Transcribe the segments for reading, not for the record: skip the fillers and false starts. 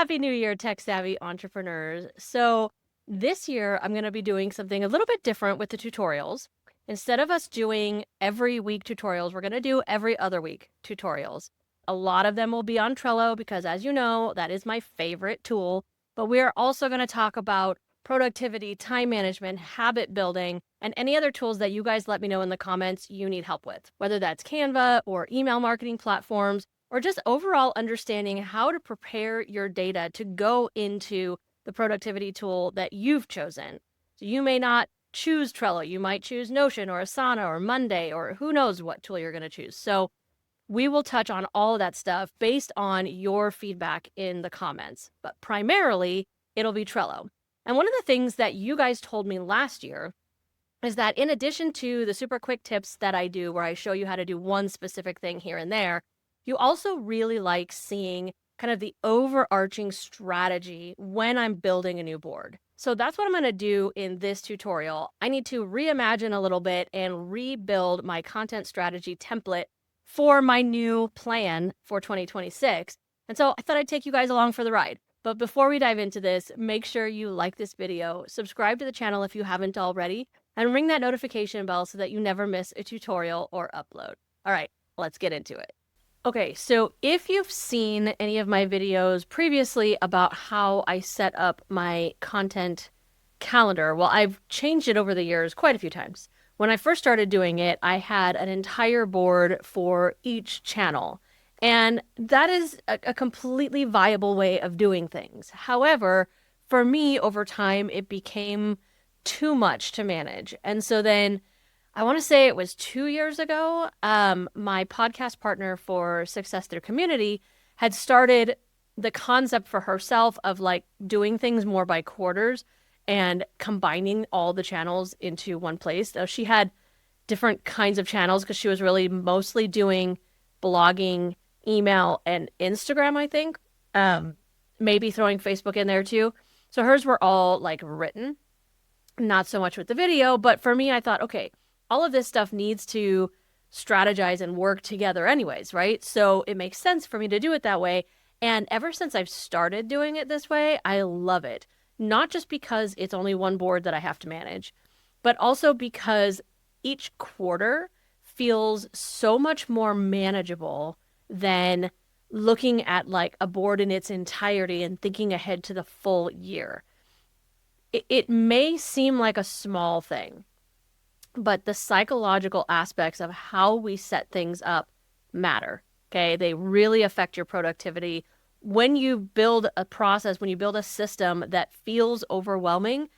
Happy New Year, tech savvy entrepreneurs. So, this year I'm going to be doing something a little bit different with the tutorials. Instead of us doing every week tutorials, we're going to do every other week tutorials. A lot of them will be on Trello because, as you know, that is my favorite tool. But we are also going to talk about productivity, time management, habit building, and any other tools that you guys let me know in the comments you need help with, whether that's Canva or email marketing platforms, or just overall understanding how to prepare your data to go into the productivity tool that you've chosen. So you may not choose Trello. You might choose Notion or Asana or Monday or who knows what tool you're going to choose. So we will touch on all of that stuff based on your feedback in the comments, but primarily it'll be Trello. And one of the things that you guys told me last year is that in addition to the super quick tips that I do where I show you how to do one specific thing here and there, you also really like seeing kind of the overarching strategy when I'm building a new board. So that's what I'm going to do in this tutorial. I need to reimagine a little bit and rebuild my content strategy template for my new plan for 2026. And so I thought I'd take you guys along for the ride. But before we dive into this, make sure you like this video, subscribe to the channel if you haven't already, and ring that notification bell so that you never miss a tutorial or upload. All right, let's get into it. Okay, so if you've seen any of my videos previously about how I set up my content calendar, well, I've changed it over the years quite a few times. When I first started doing it, I had an entire board for each channel. And that is a completely viable way of doing things. However, for me, over time, it became too much to manage. And so then I want to say it was 2 years ago, my podcast partner for Success Through Community had started the concept for herself of like doing things more by quarters and combining all the channels into one place. So she had different kinds of channels because she was really mostly doing blogging, email, and Instagram, I think. Maybe throwing Facebook in there too. So hers were all like written, not so much with the video. But for me, I thought, okay, all of this stuff needs to strategize and work together anyways, right? So it makes sense for me to do it that way. And ever since I've started doing it this way, I love it. Not just because it's only one board that I have to manage, but also because each quarter feels so much more manageable than looking at like a board in its entirety and thinking ahead to the full year. It may seem like a small thing, but the psychological aspects of how we set things up matter, okay? They really affect your productivity. When you build a process, when you build a system that feels overwhelming,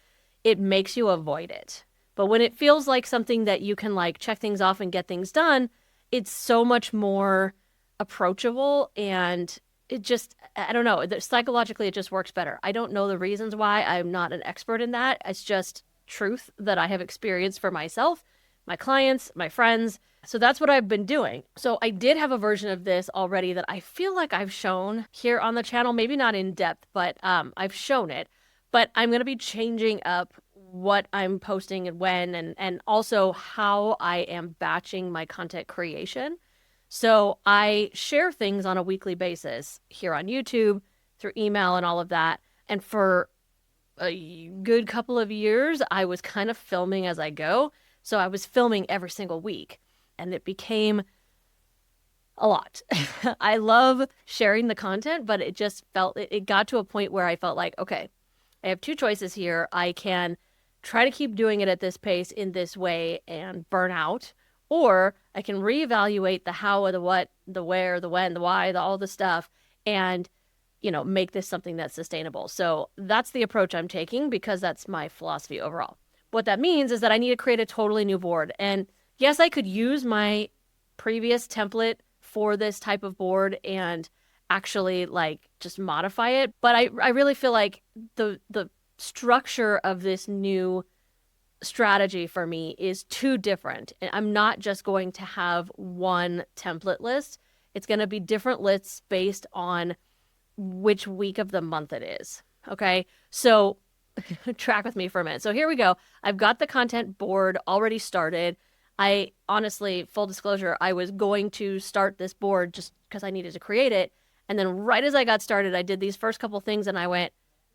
it makes you avoid it. But when it feels like something that you can like check things off and get things done, it's so much more approachable and it just, I don't know, psychologically it just works better. I don't know the reasons why. I'm not an expert in that. It's just truth that I have experienced for myself, my clients, my friends. So that's what I've been doing. So I did have a version of this already that I feel like I've shown here on the channel, maybe not in depth, but I've shown it. But I'm going to be changing up what I'm posting and when, and also how I am batching my content creation. So I share things on a weekly basis here on YouTube, through email and all of that. And for a good couple of years, I was kind of filming as I go. So I was filming every single week and it became a lot. I love sharing the content, but it just it got to a point where I felt like, okay, I have two choices here. I can try to keep doing it at this pace in this way and burn out, or I can reevaluate the how, the what, the where, the when, the why, all the stuff, and make this something that's sustainable. So that's the approach I'm taking because that's my philosophy overall. What that means is that I need to create a totally new board. And yes, I could use my previous template for this type of board and actually like just modify it. But I really feel like the structure of this new strategy for me is too different. And I'm not just going to have one template list. It's going to be different lists based on which week of the month it is. Okay. So track with me for a minute. So here we go. I've got the content board already started. I honestly, full disclosure, I was going to start this board just because I needed to create it And then right as I got started, I did these first couple things and I went,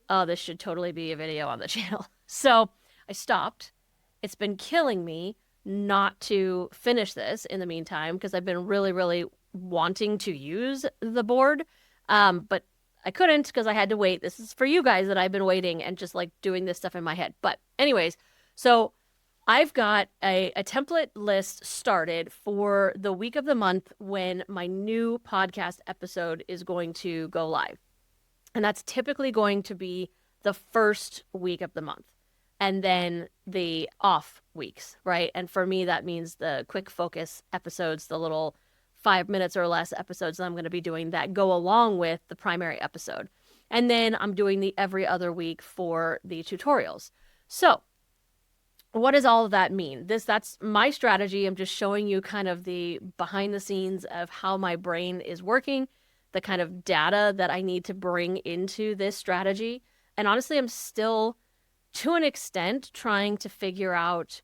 oh, this should totally be a video on the channel. So I stopped. It's been killing me not to finish this in the meantime because I've been really, really wanting to use the board. But I couldn't because I had to wait. This is for you guys that I've been waiting and just like doing this stuff in my head. But anyways, so I've got a template list started for the week of the month when my new podcast episode is going to go live. And that's typically going to be the first week of the month and then the off weeks, right? And for me, that means the quick focus episodes, the little 5 minutes or less episodes that I'm going to be doing that go along with the primary episode. And then I'm doing the every other week for the tutorials. So what does all of that mean? That's my strategy. I'm just showing you kind of the behind the scenes of how my brain is working, the kind of data that I need to bring into this strategy. And honestly, I'm still, to an extent, trying to figure out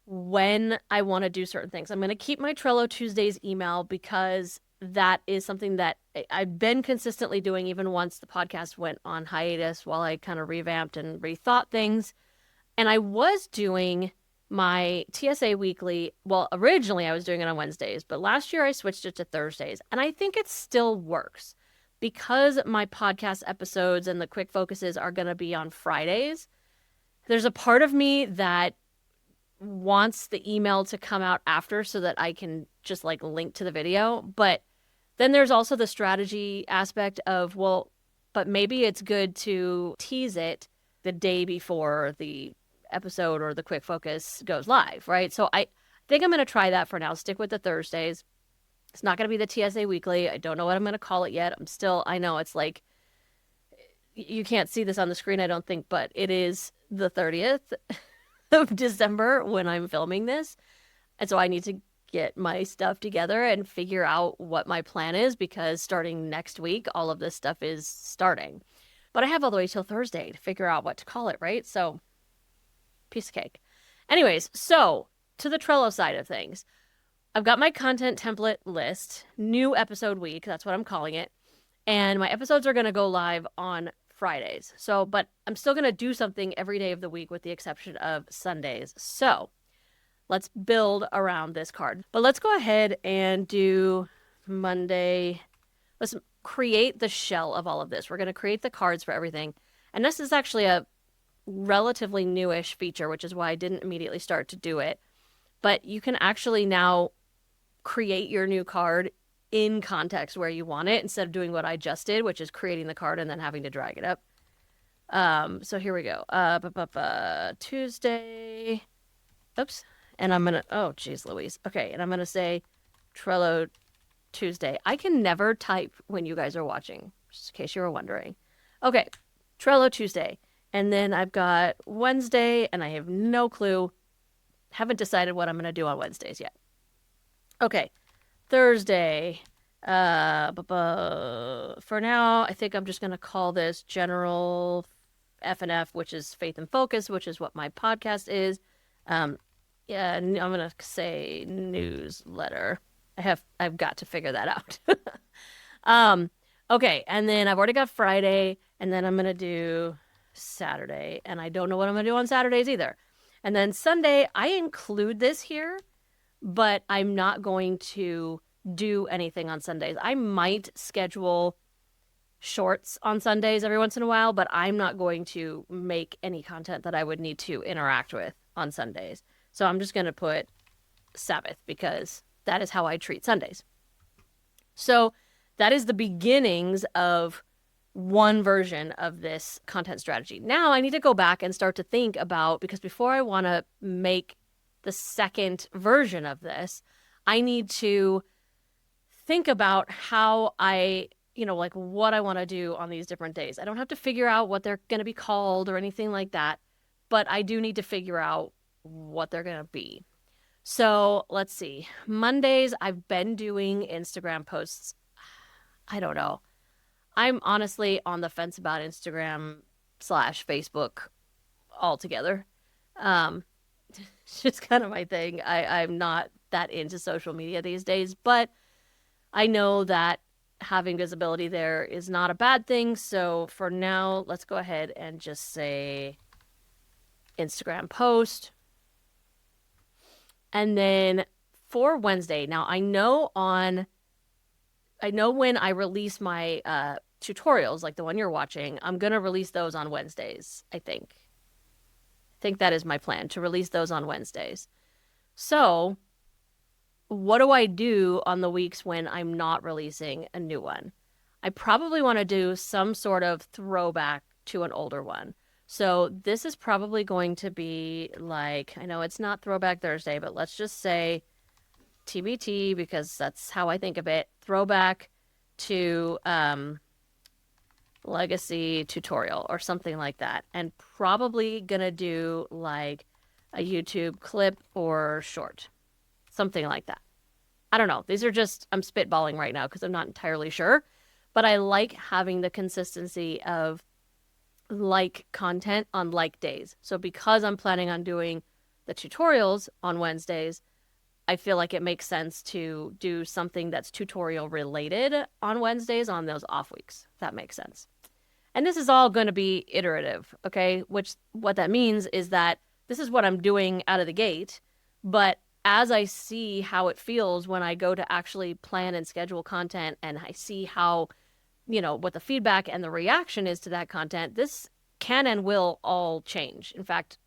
when I want to do certain things. I'm going to keep my Trello Tuesdays email because that is something that I've been consistently doing even once the podcast went on hiatus while I kind of revamped and rethought things. And I was doing my TSA weekly. Well, originally I was doing it on Wednesdays, but last year I switched it to Thursdays. And I think it still works because my podcast episodes and the quick focuses are going to be on Fridays. There's a part of me that wants the email to come out after so that I can just like link to the video. But then there's also the strategy aspect of, well, but maybe it's good to tease it the day before the episode or the quick focus goes live, right? So I think I'm going to try that for now. Stick with the Thursdays. It's not going to be the TSA weekly. I don't know what I'm going to call it yet. I know it's like, you can't see this on the screen, I don't think, but it is the 30th of December when I'm filming this. And so I need to get my stuff together and figure out what my plan is because starting next week, all of this stuff is starting. But I have all the way till Thursday to figure out what to call it, right? So piece of cake. Anyways, so to the Trello side of things, I've got my content template list, new episode week, that's what I'm calling it. And my episodes are going to go live on Fridays. So, but I'm still going to do something every day of the week with the exception of Sundays. So let's build around this card. But let's go ahead and do Monday. Let's create the shell of all of this. We're going to create the cards for everything. And this is actually a relatively newish feature, which is why I didn't immediately start to do it. But you can actually now create your new card in context where you want it instead of doing what I just did, which is creating the card and then having to drag it up. So here we go. Tuesday. Oops. And I'm going to, oh, geez, Louise. Okay. And I'm going to say Trello Tuesday. I can never type when you guys are watching, just in case you were wondering. Okay. Trello Tuesday. And then I've got Wednesday, and I have no clue. Haven't decided what I'm going to do on Wednesdays yet. Okay. Thursday. For now, I think I'm just going to call this General F&F, which is Faith and Focus, which is what my podcast is. Yeah, I'm going to say newsletter. I've got to figure that out. Okay, and then I've already got Friday, and then I'm going to do Saturday, and I don't know what I'm going to do on Saturdays either. And then Sunday, I include this here, but I'm not going to do anything on Sundays. I might schedule shorts on Sundays every once in a while, but I'm not going to make any content that I would need to interact with on Sundays. So I'm just going to put Sabbath because that is how I treat Sundays. So that is the beginnings of one version of this content strategy. Now I need to go back and start to think about, because before I want to make the second version of this, I need to think about how like what I want to do on these different days. I don't have to figure out what they're going to be called or anything like that, but I do need to figure out what they're going to be. So let's see. Mondays, I've been doing Instagram posts. I don't know. I'm honestly on the fence about Instagram/Facebook altogether. It's just kind of my thing. I'm not that into social media these days, but I know that having visibility there is not a bad thing. So for now, let's go ahead and just say Instagram post. And then for Wednesday, now I know when I release my tutorials, like the one you're watching, I'm going to release those on Wednesdays, I think. I think that is my plan, to release those on Wednesdays. So what do I do on the weeks when I'm not releasing a new one? I probably want to do some sort of throwback to an older one. So this is probably going to be like, I know it's not Throwback Thursday, but let's just say TBT, because that's how I think of it. Throwback to legacy tutorial or something like that. And probably gonna do like a YouTube clip or short. Something like that. I don't know. These are just, I'm spitballing right now because I'm not entirely sure. But I like having the consistency of like content on like days. So because I'm planning on doing the tutorials on Wednesdays, I feel like it makes sense to do something that's tutorial related on Wednesdays on those off weeks, if that makes sense. And this is all going to be iterative, okay? Which what that means is that this is what I'm doing out of the gate, but as I see how it feels when I go to actually plan and schedule content and I see how, what the feedback and the reaction is to that content, this can and will all change. In fact,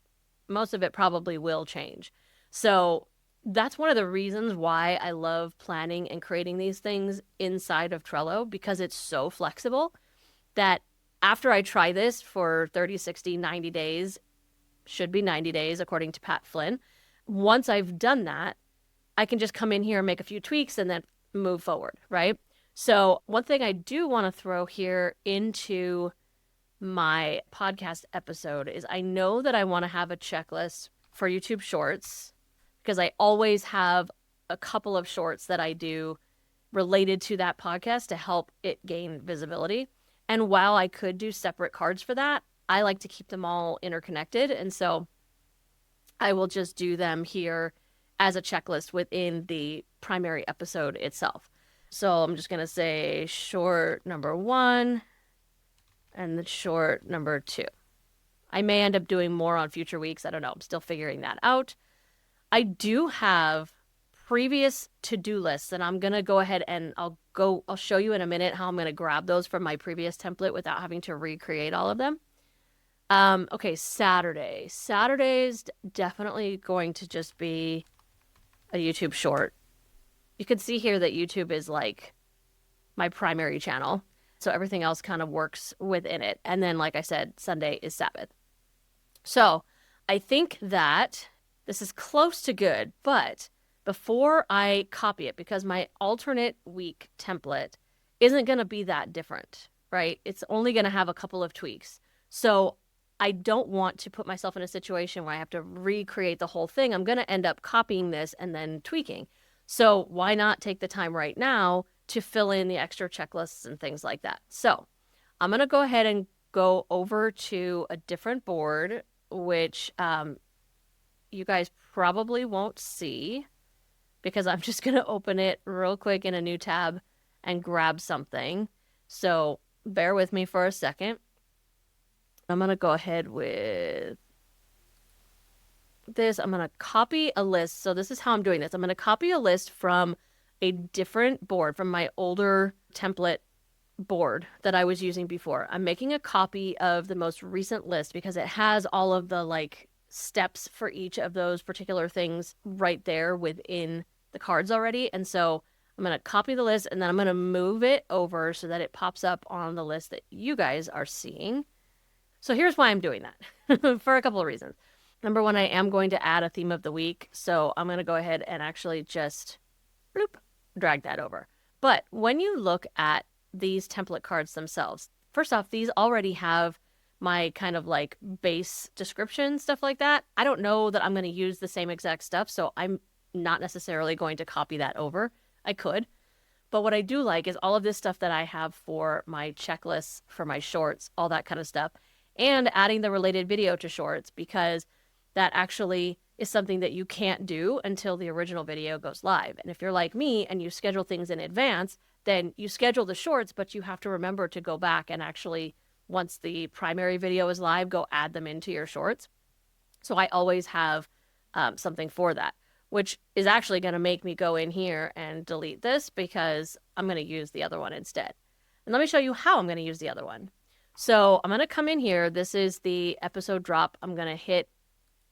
most of it probably will change. So that's one of the reasons why I love planning and creating these things inside of Trello, because it's so flexible that after I try this for 30, 60, 90 days, should be 90 days according to Pat Flynn, once I've done that, I can just come in here and make a few tweaks and then move forward, right? So one thing I do want to throw here into my podcast episode is I know that I want to have a checklist for YouTube Shorts, because I always have a couple of shorts that I do related to that podcast to help it gain visibility. And while I could do separate cards for that, I like to keep them all interconnected. And so I will just do them here as a checklist within the primary episode itself. So I'm just going to say short number 1 and the short number 2. I may end up doing more on future weeks. I don't know. I'm still figuring that out. I do have previous to-do lists, and I'm going to go ahead and I'll show you in a minute how I'm going to grab those from my previous template without having to recreate all of them. Okay, Saturday. Saturday's definitely going to just be a YouTube short. You can see here that YouTube is like my primary channel. So everything else kind of works within it. And then, like I said, Sunday is Sabbath. So I think that this is close to good, but before I copy it, because my alternate week template isn't going to be that different, right? It's only going to have a couple of tweaks. So I don't want to put myself in a situation where I have to recreate the whole thing. I'm going to end up copying this and then tweaking. So why not take the time right now to fill in the extra checklists and things like that? So I'm going to go ahead and go over to a different board, which you guys probably won't see, because I'm just going to open it real quick in a new tab and grab something. So bear with me for a second. I'm going to go ahead with this. I'm going to copy a list. So this is how I'm doing this. I'm going to copy a list from a different board, from my older template board that I was using before. I'm making a copy of the most recent list because it has all of the like steps for each of those particular things right there within the cards already. And so I'm going to copy the list and then I'm going to move it over so that it pops up on the list that you guys are seeing. So here's why I'm doing that for a couple of reasons. Number one, I am going to add a theme of the week. So I'm going to go ahead and actually just bloop, drag that over. But when you look at these template cards themselves, first off, these already have my kind of like base description, stuff like that. I don't know that I'm going to use the same exact stuff. So I'm not necessarily going to copy that over. I could. But what I do like is all of this stuff that I have for my checklists, for my shorts, all that kind of stuff, and adding the related video to shorts, because that actually is something that you can't do until the original video goes live. And if you're like me and you schedule things in advance, then you schedule the shorts, but you have to remember to go back and actually, once the primary video is live, go add them into your shorts. So I always have something for that, which is actually going to make me go in here and delete this because I'm going to use the other one instead. And let me show you how I'm going to use the other one. So I'm going to come in here. This is the episode drop. I'm going to hit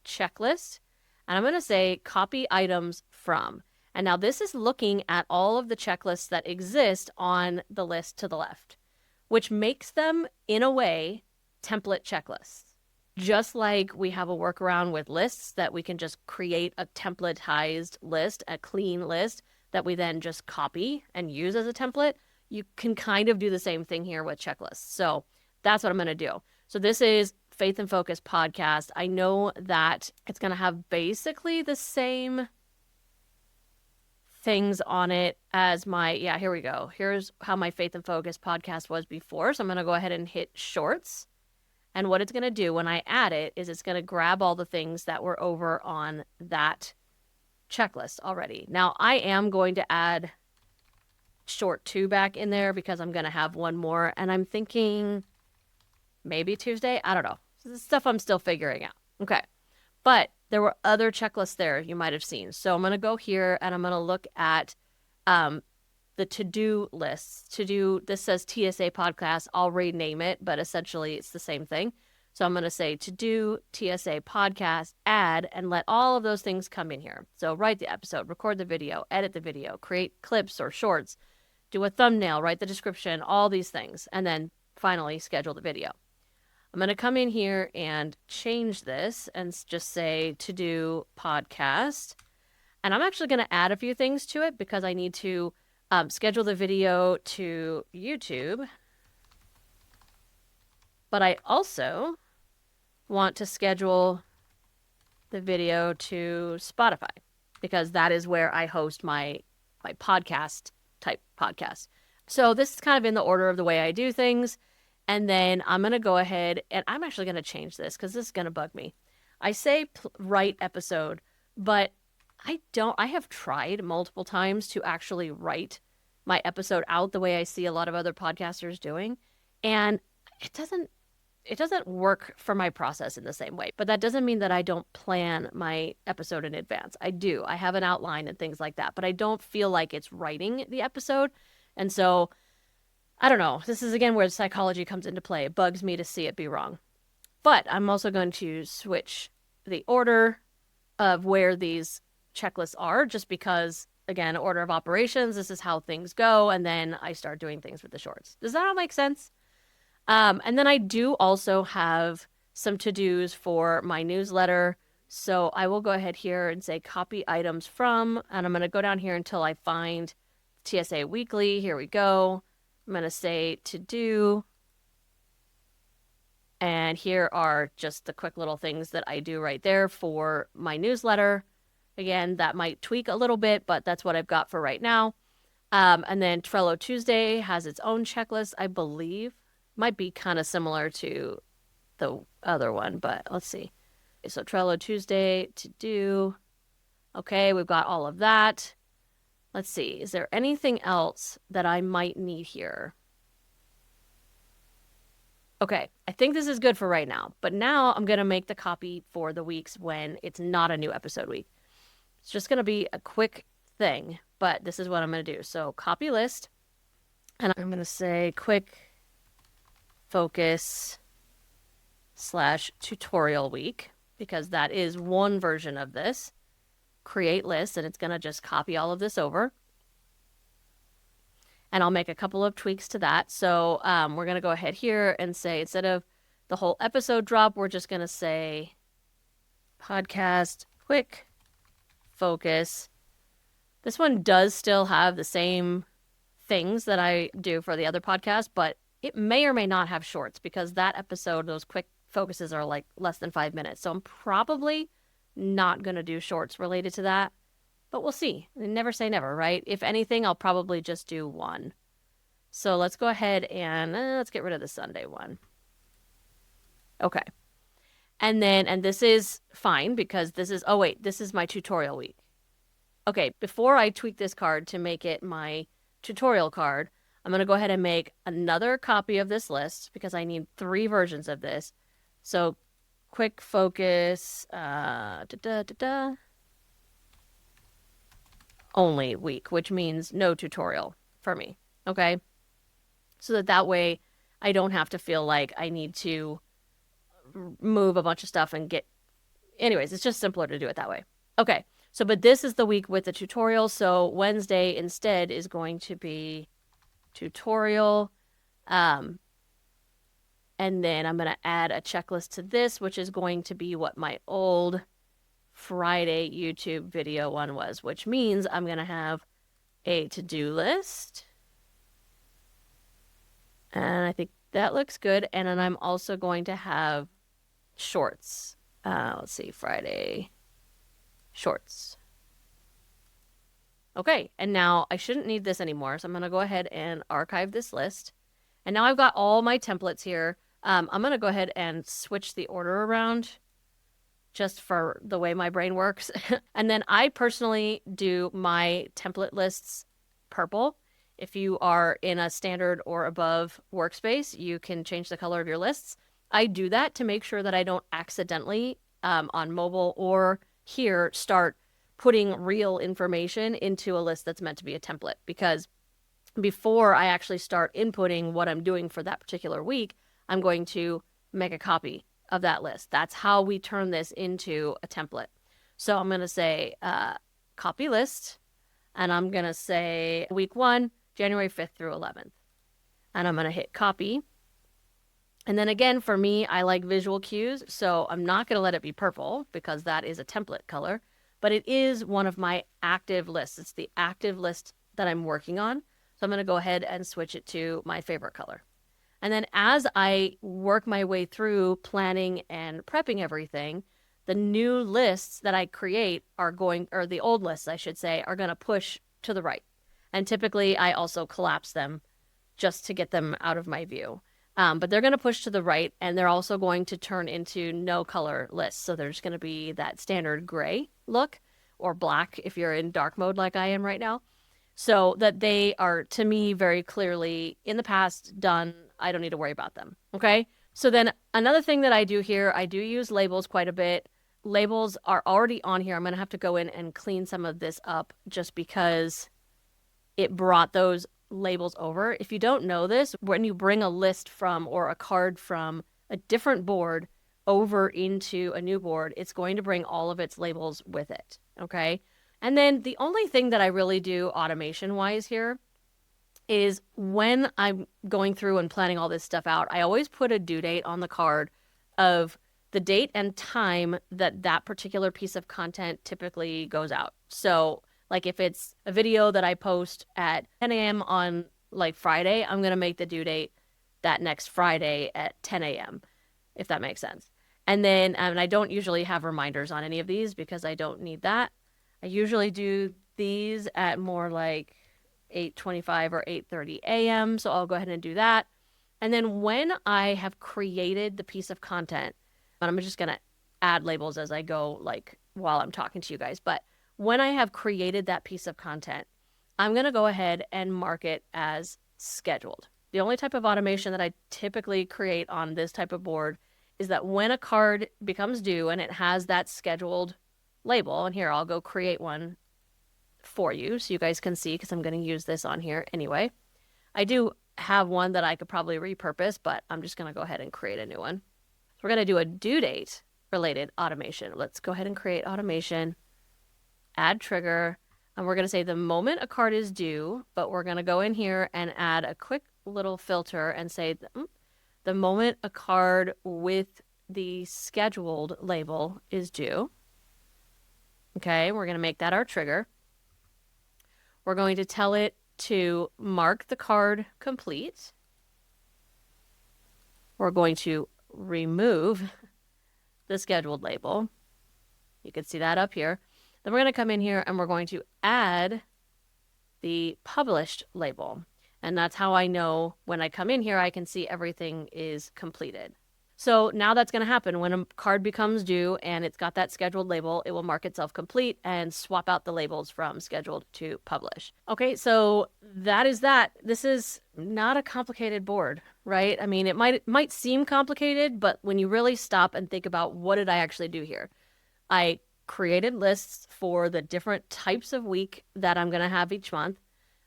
checklist and I'm going to say copy items from. And now this is looking at all of the checklists that exist on the list to the left, which makes them, in a way, template checklists. Just like we have a workaround with lists that we can just create a templatized list, a clean list that we then just copy and use as a template, you can kind of do the same thing here with checklists. So that's what I'm going to do. So this is Faith and Focus podcast. I know that it's going to have basically the same things on it as my, here we go. Here's how my Faith and Focus podcast was before. So I'm going to go ahead and hit shorts. And what it's going to do when I add it is it's going to grab all the things that were over on that checklist already. Now I am going to add short 2 back in there because I'm going to have one more. And I'm thinking maybe Tuesday. I don't know. This is stuff I'm still figuring out. Okay. But there were other checklists there you might have seen. So I'm going to go here and I'm going to look at the to-do lists. This says TSA podcast. I'll rename it, but essentially it's the same thing. So I'm going to say to-do TSA podcast, add, and let all of those things come in here. So write the episode, record the video, edit the video, create clips or shorts, do a thumbnail, write the description, all these things, and then finally schedule the video. I'm going to come in here and change this and just say to do podcast. And I'm actually going to add a few things to it because I need to schedule the video to YouTube. But I also want to schedule the video to Spotify because that is where I host my podcast type podcast. So this is kind of in the order of the way I do things. And then I'm going to go ahead and I'm actually going to change this because this is going to bug me. I say write episode, but I have tried multiple times to actually write my episode out the way I see a lot of other podcasters doing. And it doesn't work for my process in the same way. But that doesn't mean that I don't plan my episode in advance. I do. I have an outline and things like that, but I don't feel like it's writing the episode. And so I don't know. This is, again, where psychology comes into play. It bugs me to see it be wrong. But I'm also going to switch the order of where these checklists are just because, again, order of operations, this is how things go. And then I start doing things with the shorts. Does that all make sense? And then I do also have some to-dos for my newsletter. So I will go ahead here and say copy items from, and I'm going to go down here until I find TSA Weekly. Here we go. I'm going to say to do. And here are just the quick little things that I do right there for my newsletter. Again, that might tweak a little bit, but that's what I've got for right now. And then Trello Tuesday has its own checklist, I believe. Might be kind of similar to the other one, but let's see. So Trello Tuesday to do. Okay, we've got all of that. Let's see. Is there anything else that I might need here? Okay, I think this is good for right now. But now I'm going to make the copy for the weeks when it's not a new episode week. It's just going to be a quick thing, but this is what I'm going to do. So copy list, and I'm going to say quick focus / tutorial week, because that is one version of this. Create list, and it's going to just copy all of this over. And I'll make a couple of tweaks to that. So we're going to go ahead here and say, instead of the whole episode drop, we're just going to say podcast quick focus. This one does still have the same things that I do for the other podcast, but it may or may not have shorts because that episode, those quick focuses are like less than 5 minutes. So I'm probably not going to do shorts related to that, but we'll see. Never say never, right? If anything, I'll probably just do one. So let's go ahead and let's get rid of the Sunday one. Okay. And this is fine because this is my tutorial week. Okay, before I tweak this card to make it my tutorial card, I'm going to go ahead and make another copy of this list because I need 3 versions of this. So quick focus, only week, which means no tutorial for me. Okay. So that way I don't have to feel like I need to move a bunch of stuff and get, anyways, it's just simpler to do it that way. Okay. So, but this is the week with the tutorial. So Wednesday instead is going to be tutorial. And then I'm going to add a checklist to this, which is going to be what my old Friday YouTube video one was, which means I'm going to have a to-do list. And I think that looks good. And then I'm also going to have shorts. Let's see, Friday shorts. Okay, and now I shouldn't need this anymore. So I'm going to go ahead and archive this list. And now I've got all my templates here. I'm going to go ahead and switch the order around just for the way my brain works. And then I personally do my template lists purple. If you are in a standard or above workspace, you can change the color of your lists. I do that to make sure that I don't accidentally on mobile or here start putting real information into a list that's meant to be a template, because before I actually start inputting what I'm doing for that particular week, I'm going to make a copy of that list. That's how we turn this into a template. So I'm going to say copy list, and I'm going to say week 1, January 5th through 11th. And I'm going to hit copy. And then again, for me, I like visual cues. So I'm not going to let it be purple because that is a template color, but it is one of my active lists. It's the active list that I'm working on. So I'm going to go ahead and switch it to my favorite color. And then as I work my way through planning and prepping everything, the new lists that I create are going, or the old lists, I should say, are going to push to the right. And typically I also collapse them just to get them out of my view. But they're going to push to the right, and they're also going to turn into no color lists. So there's going to be that standard gray look, or black if you're in dark mode like I am right now. So that they are, to me, very clearly in the past, done. I don't need to worry about them. Okay. So then another thing that I do here, I do use labels quite a bit. Labels are already on here. I'm going to have to go in and clean some of this up just because it brought those labels over. If you don't know this, when you bring a list from or a card from a different board over into a new board, it's going to bring all of its labels with it. Okay. And then the only thing that I really do automation wise here is when I'm going through and planning all this stuff out, I always put a due date on the card of the date and time that that particular piece of content typically goes out. So like if it's a video that I post at 10 a.m. on like Friday, I'm going to make the due date that next Friday at 10 a.m., if that makes sense. And then I don't usually have reminders on any of these because I don't need that. I usually do these at more like 8:25 or 8:30 a.m. So I'll go ahead and do that. And then when I have created the piece of content, and I'm just going to add labels as I go, like while I'm talking to you guys, but when I have created that piece of content, I'm going to go ahead and mark it as scheduled. The only type of automation that I typically create on this type of board is that when a card becomes due and it has that scheduled label, and here I'll go create one for you so you guys can see because I'm going to use this on here anyway. I do have one that I could probably repurpose, but I'm just going to go ahead and create a new one. So we're going to do a due date related automation. Let's go ahead and create automation, add trigger, and we're going to say the moment a card is due, but we're going to go in here and add a quick little filter and say the moment a card with the scheduled label is due. Okay, we're going to make that our trigger. We're going to tell it to mark the card complete. We're going to remove the scheduled label. You can see that up here. Then we're going to come in here and we're going to add the published label. And that's how I know when I come in here, I can see everything is completed. So now that's going to happen when a card becomes due and it's got that scheduled label, it will mark itself complete and swap out the labels from scheduled to publish. Okay, so that is that. This is not a complicated board, right? I mean, it might seem complicated, but when you really stop and think about what did I actually do here? I created lists for the different types of week that I'm going to have each month.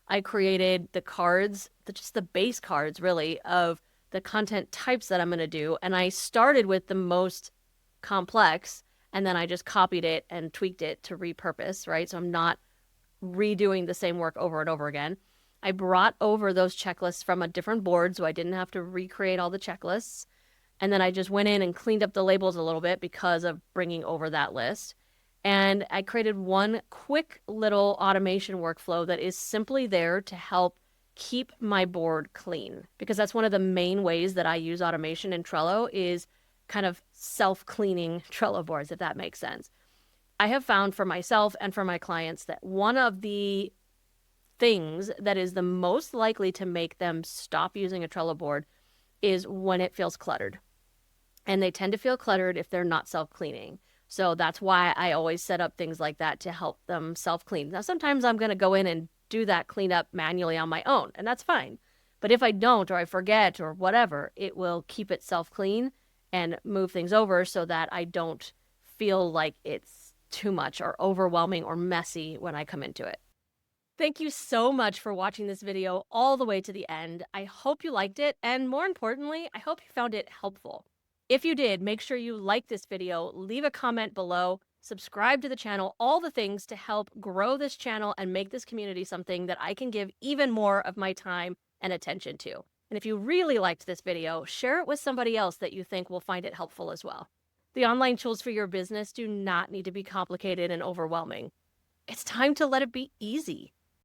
I created the cards, just the base cards really of the content types that I'm going to do. And I started with the most complex and then I just copied it and tweaked it to repurpose, right? So I'm not redoing the same work over and over again. I brought over those checklists from a different board so I didn't have to recreate all the checklists. And then I just went in and cleaned up the labels a little bit because of bringing over that list. And I created one quick little automation workflow that is simply there to help keep my board clean, because that's one of the main ways that I use automation in Trello is kind of self-cleaning Trello boards, if that makes sense. I have found for myself and for my clients that one of the things that is the most likely to make them stop using a Trello board is when it feels cluttered. And they tend to feel cluttered if they're not self-cleaning. So that's why I always set up things like that to help them self-clean. Now, sometimes I'm going to go in and do that cleanup manually on my own, and that's fine. But if I don't, or I forget, or whatever, it will keep it self-clean and move things over so that I don't feel like it's too much or overwhelming or messy when I come into it. Thank you so much for watching this video all the way to the end. I hope you liked it, and more importantly, I hope you found it helpful. If you did, make sure you like this video, leave a comment below, subscribe to the channel, all the things to help grow this channel and make this community something that I can give even more of my time and attention to. And if you really liked this video, share it with somebody else that you think will find it helpful as well. The online tools for your business do not need to be complicated and overwhelming. It's time to let it be easy.